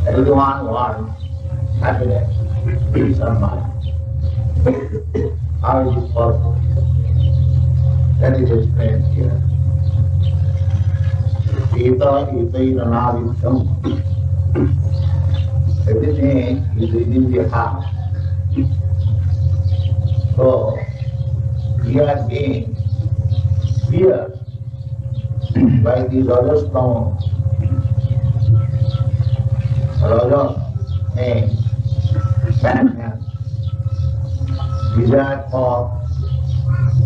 Everyone wants happiness, peace of mind. How is it possible? That is explained here. Vita, everything is within the heart. So, we are being pierced by the Rajas stone. Rajas means passion, desire for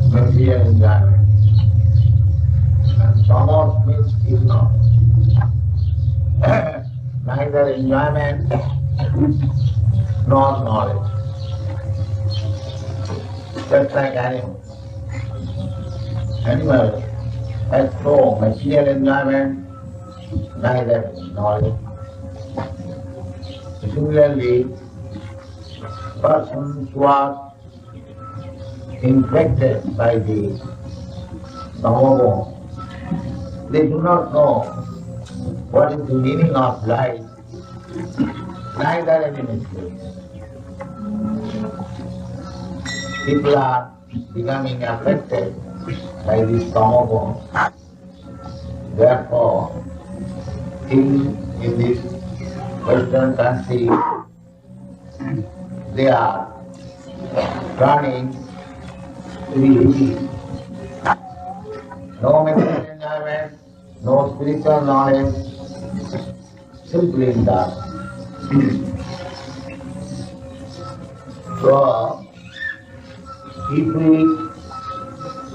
material enjoyment. And tamas means ignorance. Neither enjoyment nor knowledge. Just like animals. Animals has no material enjoyment, neither knowledge. Similarly, persons who are infected by the tamogun, they do not know what is the meaning of life, neither any mystery. People are becoming affected by this tamogun. Therefore, in this Western country, they are turning to be hippie. No material enjoyment, no spiritual knowledge, simply in that. So, if we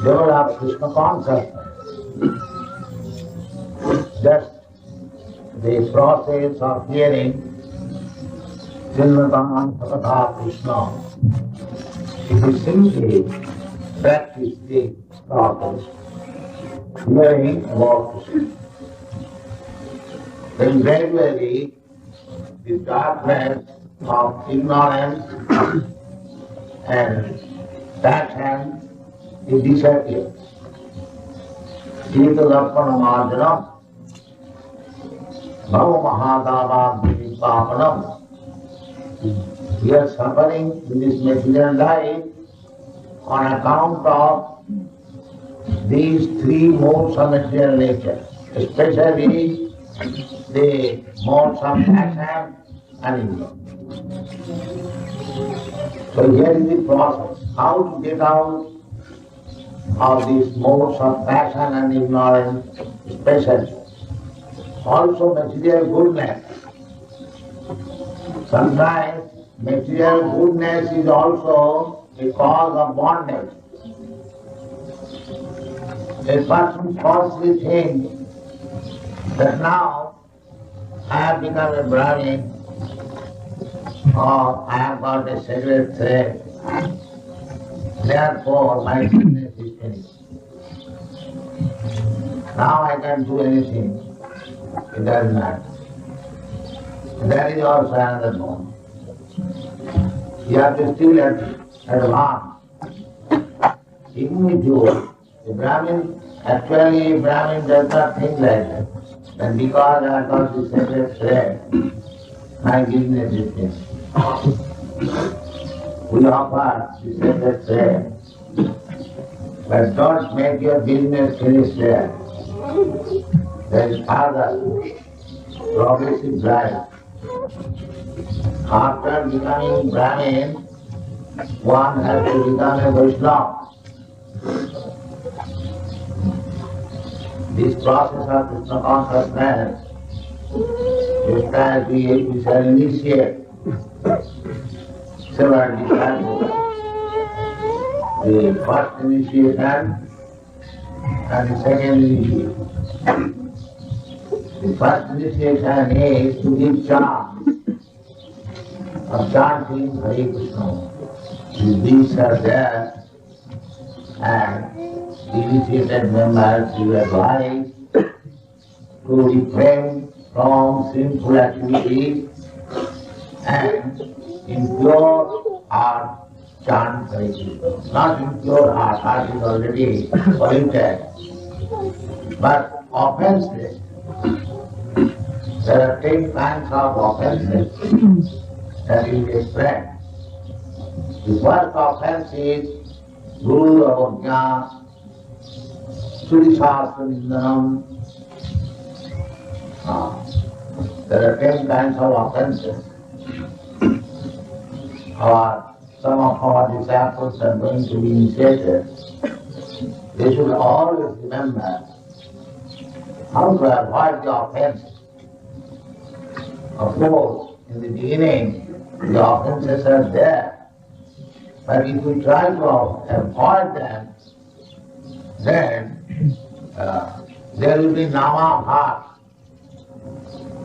develop Krishna consciousness, just the process of hearing Srimad Bhagavatam Krishna, if we simply practice the process, hearing about Krishna, then gradually the darkness of ignorance and passion it disappears. Sita Darpana Marjana Bhava Mahadava Vipapanam. We are suffering in this material life on account of these three modes of material nature, especially the modes of passion and ignorance. So here is the process, how to get out of these modes of passion and ignorance, especially. Also material goodness. Sometimes material goodness is also a cause of bondage. A person falsely thinks that now I have become a Brahmin, or I have got a sacred thread, therefore my business is finished. Now I can do anything, it doesn't matter. That is also another bond. You have to still advance. Even if you, a Brahmin, actually a Brahmin does not think like that. And because I have got the sacred thread, my business is finished. We offer the sacred thread, but don't make your business finish there. There is further progressive life. After becoming Brahmin, one has to become a Vaishnava. This process of Krishna consciousness, just as we shall initiate several disciples, the first initiation and the second initiation. The first initiation is to give chant of chanting Hare Krishna. These are there, and the initiated members will advise to refrain from sinful activities and in pure heart chant Hare Krishna. Not in pure heart, heart is already polluted, but offenses. There are 10 kinds of offenses that you can spread. The first offense is Guru Avajna, Sudishastra Nindanam. There are 10 kinds of offenses. Some of our disciples are going to be initiated. They should always remember how to avoid the offense. Of course, in the beginning, the offenses are there. But if we try to avoid them, then there will be nama bhas.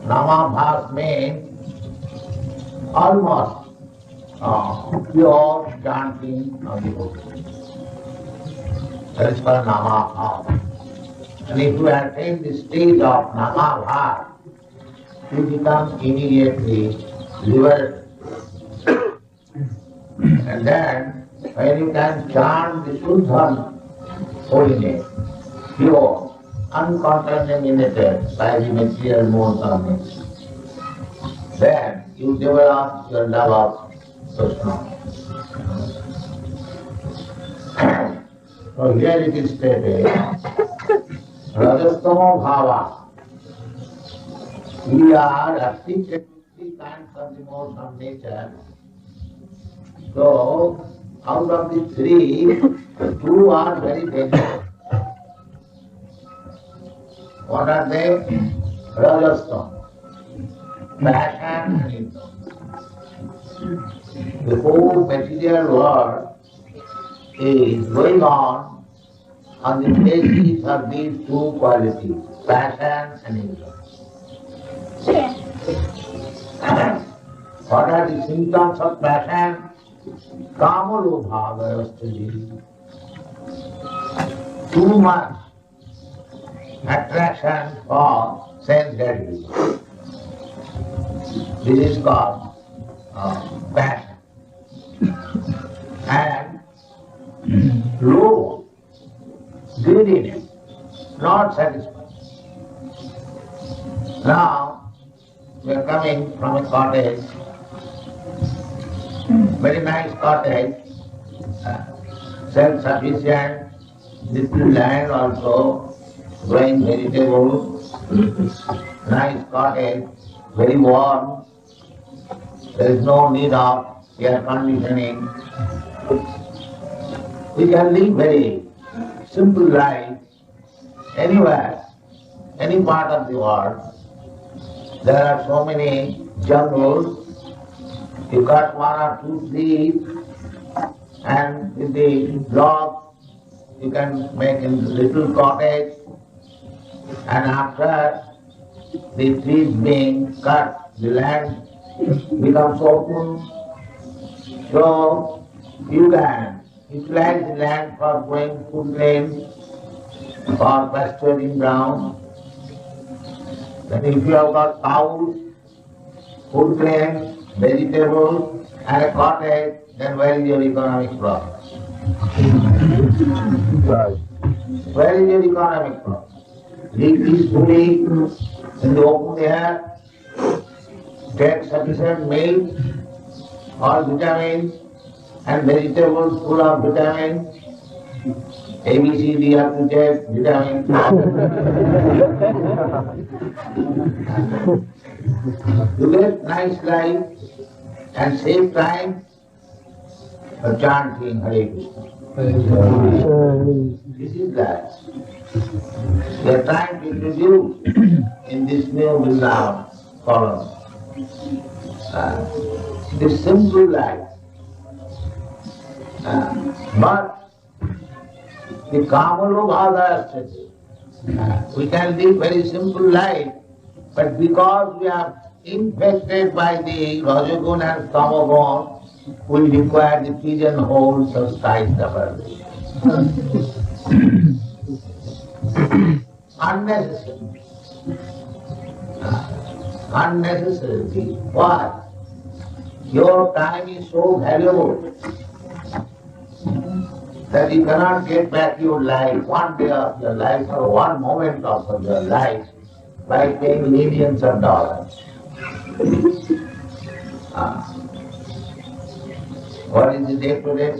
Nama bhas means almost pure chanting of the Buddha. That is called nama bhas. And if you attain the stage of nama bhas, you become immediately liberated. And then, when you can chant the Shuddha holy name, pure, uncontaminated by the material modes of nature, then you develop your love of Krishna. So here it is stated, Rajastama Bhava. We are afflicted with 3 kinds of the modes of nature. So, out of the 3, 2 are very dangerous. What are they? Rajastha, passion and ego. The whole material world is going on the basis of these 2 qualities, passion and ego. What are the symptoms of passion? Kamalobhavayasthaji. Too much attraction for sense gratification. This is called passion. And low, greediness, not satisfied. Now, we are coming from a cottage, very nice cottage, self-sufficient, little land also, growing vegetables, nice cottage, very warm, there is no need of air conditioning. We can live very simple life anywhere, any part of the world. There are so many jungles, you cut 1 or 2 trees and with the blocks you can make a little cottage, and after the trees being cut, the land becomes open, so you can utilize the land for growing food grains, for pasturing ground. Then if you have got cows, food grains, vegetables, and a cottage, then where is your economic problem? Where is your economic problem? Live peacefully in the open air, take sufficient milk, all vitamins, and vegetables full of vitamins. A, B, C, D have to take vitamins. You get nice life and save time for chanting Hare Krishna. This is life. We are trying to introduce in this new Vrindavan column this simple life. But the Kamalobhada state, we can live very simple life, but because we are infected by the Rajagun and Tamagun, we require the pigeonholes of skyscraper. Unnecessary. Unnecessary. Why? Your time is so valuable that you cannot get back your life, one day of your life or one moment of your life by paying millions of dollars. What is the date today?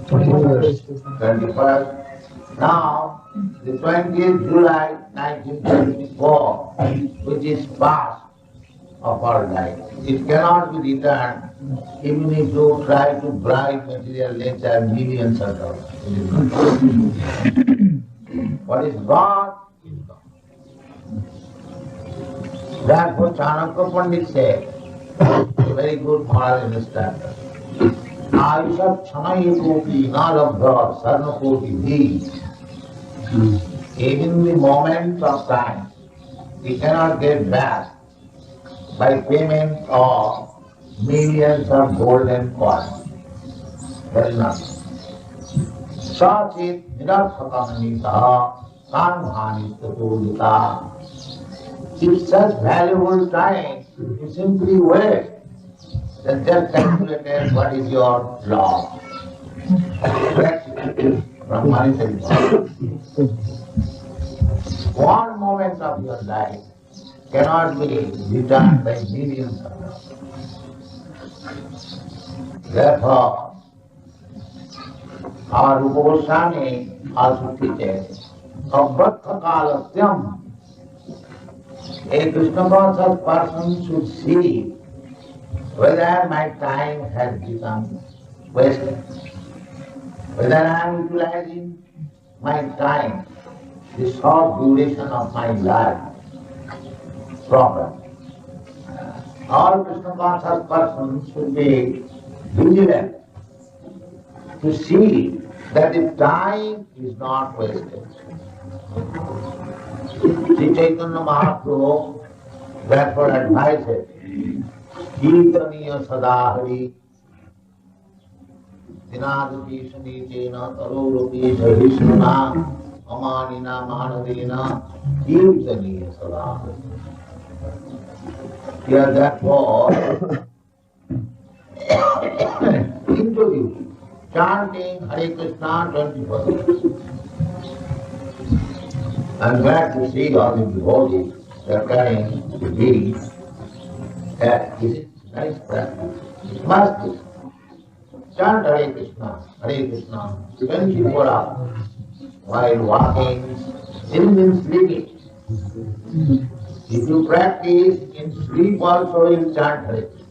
21st. Now, the 20th July 1974, which is past of our life, it cannot be returned even if you try to bribe material nature millions of dollars. What is God is God. Therefore, Chanakya Pandit said, a very good moral instructor, Ayusha Chanayi Koti Nalabha Sarnakoti Dhi. Even the moment of time, we cannot get back by payment of millions of golden coins. That is nothing. Sachit Nirathakamanita Kanbhani Tatulita. If such valuable time you simply waste, then just calculate what is your loss. From monetary value. One moment of your life cannot be returned by millions of dollars. Therefore, our Rupa Goswami also teaches of Bhatta Kalasyam. A Krishna conscious person should see whether my time has become wasted, whether I am utilizing my time, the short duration of my life, properly. All Krishna conscious persons should be vigilant to see that the time is not wasted. Sri Chaitanya Mahaprabhu therefore advises, Kirtaniya Sadahari Dinadati Sanitena Tarurupi Sahishnuna Amanina Manadena Kirtaniya Sadahari. Here therefore introduce chanting Hare Krishna 24/7. I am glad to see all the devotees they are carrying the beads. That is nice practice. It must be. Chant Hare Krishna 24 hours while walking, even in sleeping. If you practice in sleep also, you chant Hare Krishna.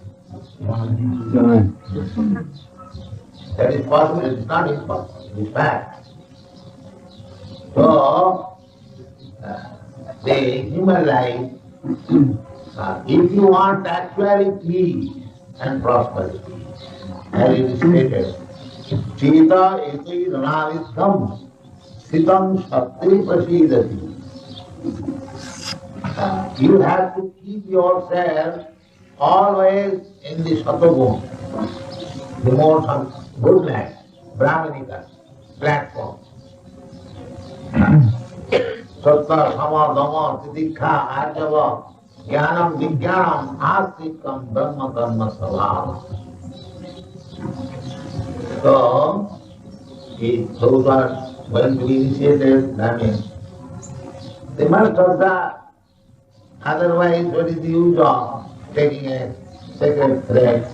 That is possible, it is not impossible, it is fact. So, the human life, if you want actually peace and prosperity, as it is stated, Cheta eti ranavitham sitam shakti prasidati. You have to keep yourself always in the Sattva, the more goodness, Brahmanika platform. Sattva, Sama, Dhamma, Titikha, Arjava, Jnanam, Vijnanam, Astikam, Dhamma, Dhamma, Savama. So, if those are going to be initiated, that means they must have that. Otherwise, what is the use of taking a sacred thread?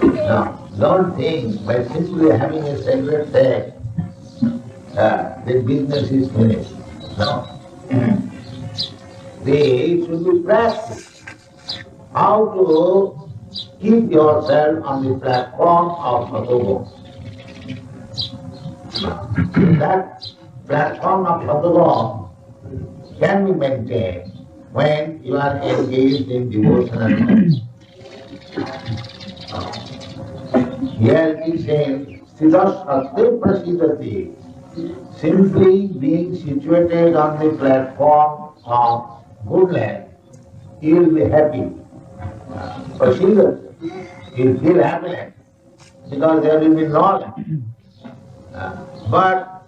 No, don't think by simply having a sacred thread, the business is finished. No. They should be practiced. How to keep yourself on the platform of Sattva. That platform of Sattva can be maintained when you are engaged in devotional service. Here he says, Siddhasthate prasidati, simply being situated on the platform of goodness, he will be happy. Prasidati, he will feel happiness, because there will be knowledge. But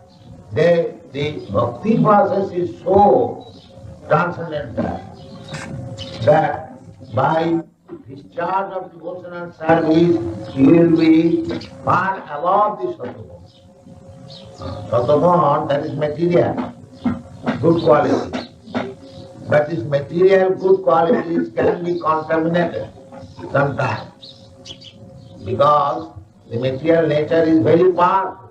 the bhakti process is so transcendental that by discharge of devotional service, you will be far above the Sattva. Sattva, that is material, good quality. But this material good qualities can be contaminated sometimes, because the material nature is very powerful.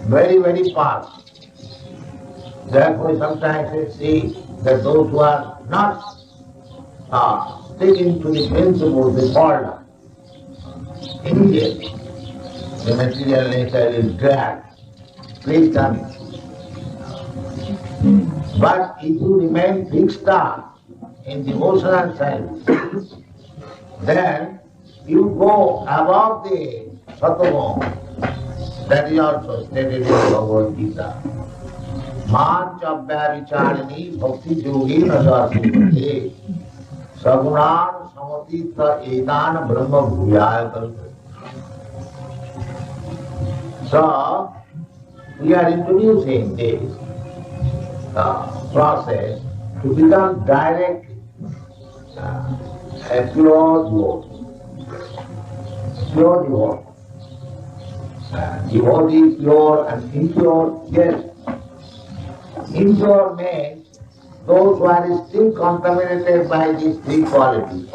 Very, very powerful. Therefore, sometimes we see that those who are not sticking to the principles, they fall down. Immediately, the material nature is dragged. Please come. But if you remain fixed up in devotional service, then you go above the Sattva. That is also stated in Bhagavad Gita. Manchabhya vicharani bhakti yogi nasasivate sagunan samatita edan brahma bhuyaya kalpate. So, we are introducing this process to become direct a pure devotee. Pure devotee. Devotee, pure and impure, yes. Impure means those who are still contaminated by these three qualities,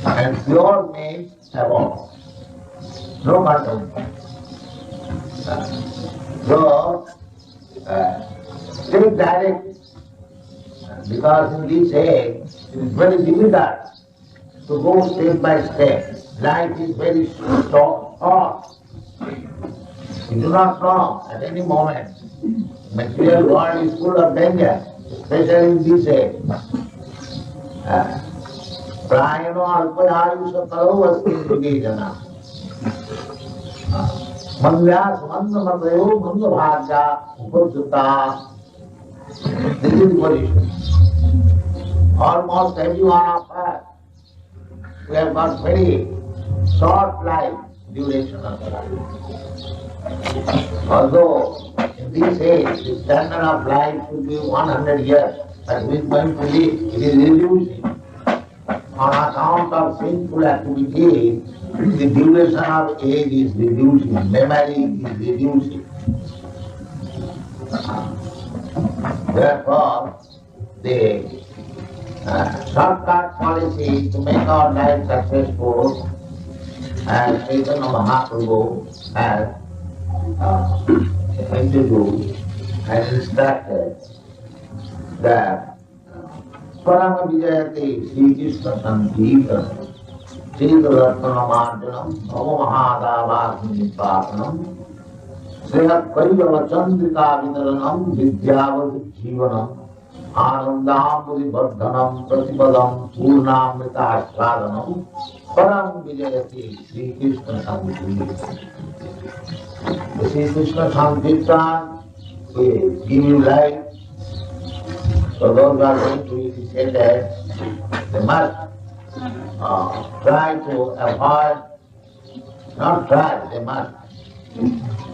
and pure means above. No contamination. So, take direct, because in this age it is very difficult to go step by step. Life is very short. You do not know at any moment. Material world is full of danger, especially in this age. Prayano alpayayusha kalau asti jana. Mandyas mandamatayo mandabhagya upajjata. This is the position. Almost every one of us, we have got very short life, duration of life. Although in this age, the standard of life should be 100 years, but we are going to live, it is reducing. On account of sinful activity, the duration of age is reducing, memory is reducing. Therefore, the shortcut policy to make our life successful, as Chaitanya Mahaprabhu has introduced and instructed, that Parama Vijayate Sri Krishna Sankirtanam Sri Dadartana Marjanam Bhava Mahadavasmi Patanam Sreya Kailava Chandrika Vinaranam Vidyavati Jivanam Anandamuri Vardhanam Pratipadam Purnamrita Ashradanam Param Vijayati Sri Krishna Sankirtan. The Sri Krishna Sankirtan will give you life. So those who are going to initiate, they must try to avoid, not try, they must.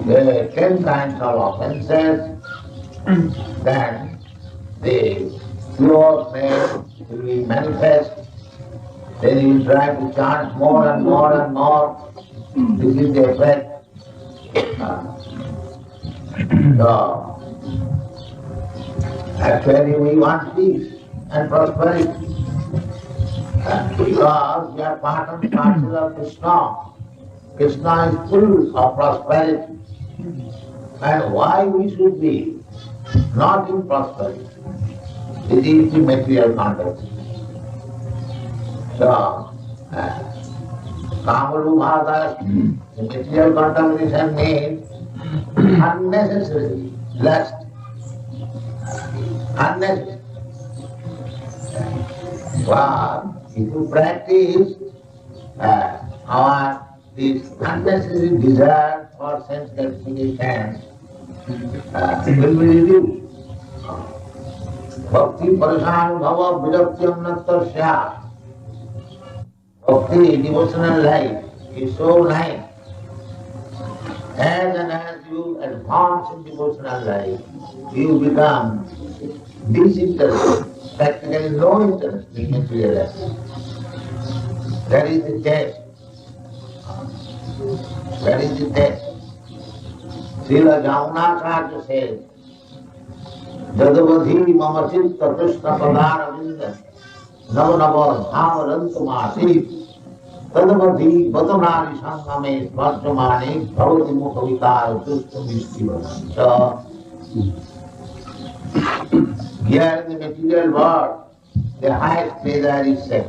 There are 10 kinds of offences, then the pure faith will be manifest, then you try to chant more and more and more. This is the effect. So, actually we want peace and prosperity. Because we are part and parcel of Krishna. Krishna is full of prosperity. And why we should be not in prosperity? This is the material context. So, Kamalubhada, the material contamination means unnecessary lust. Unnecessary. But if you practice this unnecessary desire for sense gratification, will be reduced. Bhakti parashan bhava viraktyam nattasya. Bhakti, devotional life, is so nice. As and as you advance in devotional life, you become disinterested, practically no interest in material life. That is the test. That is the test. Srila Jamunacharya says, Jadavadhi mama chitta krishna padara vinda nava dhamarantamasi tadavadhi vadamari sangame smartamane bhavati mukhavikara tustam. So, here in the material world, the highest pleasure is sex.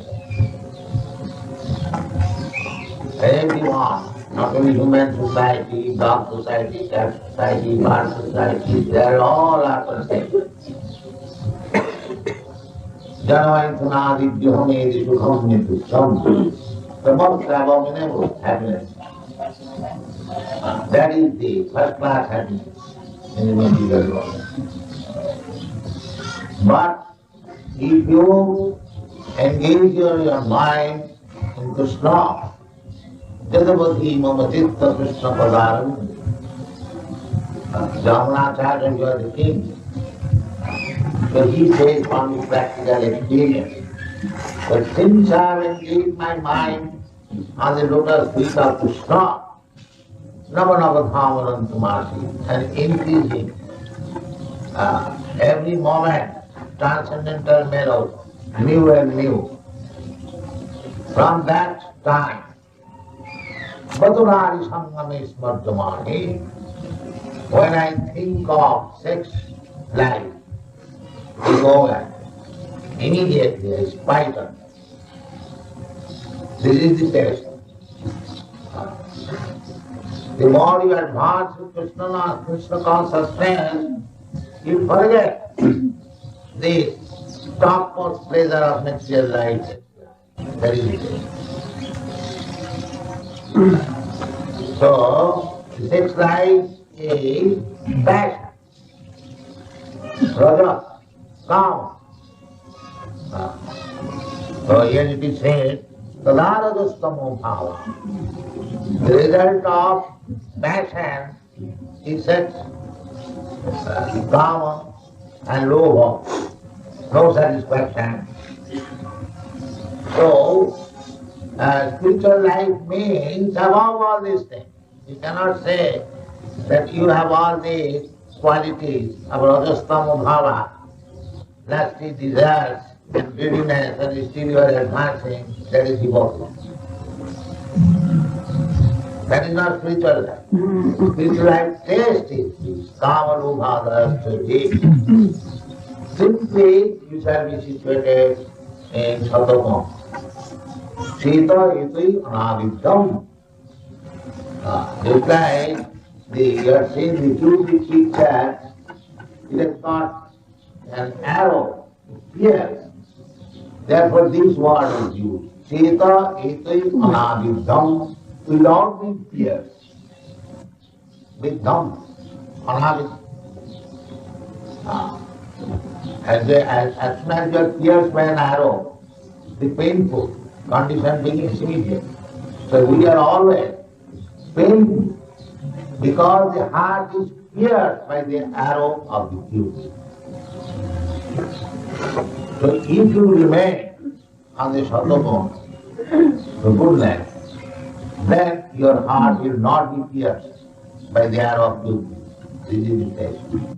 Everyone, not only human society, dog society, cat society, bird society, they all are concerned. Janavaitanadi Dhyamedi Sukhamnitu Sam. The most abominable happiness. That is the first class happiness in the material world. But if you engage your mind in Krishna, Jadavadhi mama chitta Krishna padaram. Jamunacharya, you are the king. So he says from his practical experience, but since I have engaged my mind on the lotus feet of Krishna, Nava Dhamarantamasi, and increasing every moment, transcendental mellow, new and new. From that time, Madhurari Sangame Smartamani, when I think of sex life, is over. Immediately I spite on it. This is the test. The more you advance with Krishna consciousness, you forget the topmost pleasure of material life. That is it. So, sex life is passion. Raja, calm. So here it is said, Tadarajastamo bhava. The result of passion is sex, kama and lobha, no satisfaction. So, spiritual life means above all these things. You cannot say that you have all these qualities of Rajastamo bhava, lusty desires and greediness, and still you are advancing. That is hypocrisy. That is not spiritual life. Spiritual life taste is kamalubhada sthiti. Simply you shall be situated in Sattva. Sita iti anaviddham. Just like You are seeing the cubic picture, it has got an arrow, pierce. Therefore this word is used. Cheta etai anavidham, without being pierced. Vidham, anavidham. As soon as you are pierced by an arrow, the painful condition begins immediately. So we are always painful because the heart is pierced by the arrow of the cube. So if you remain on the Shatapam, the goodness, then your heart will not be pierced by the arrow of cube. This is the test.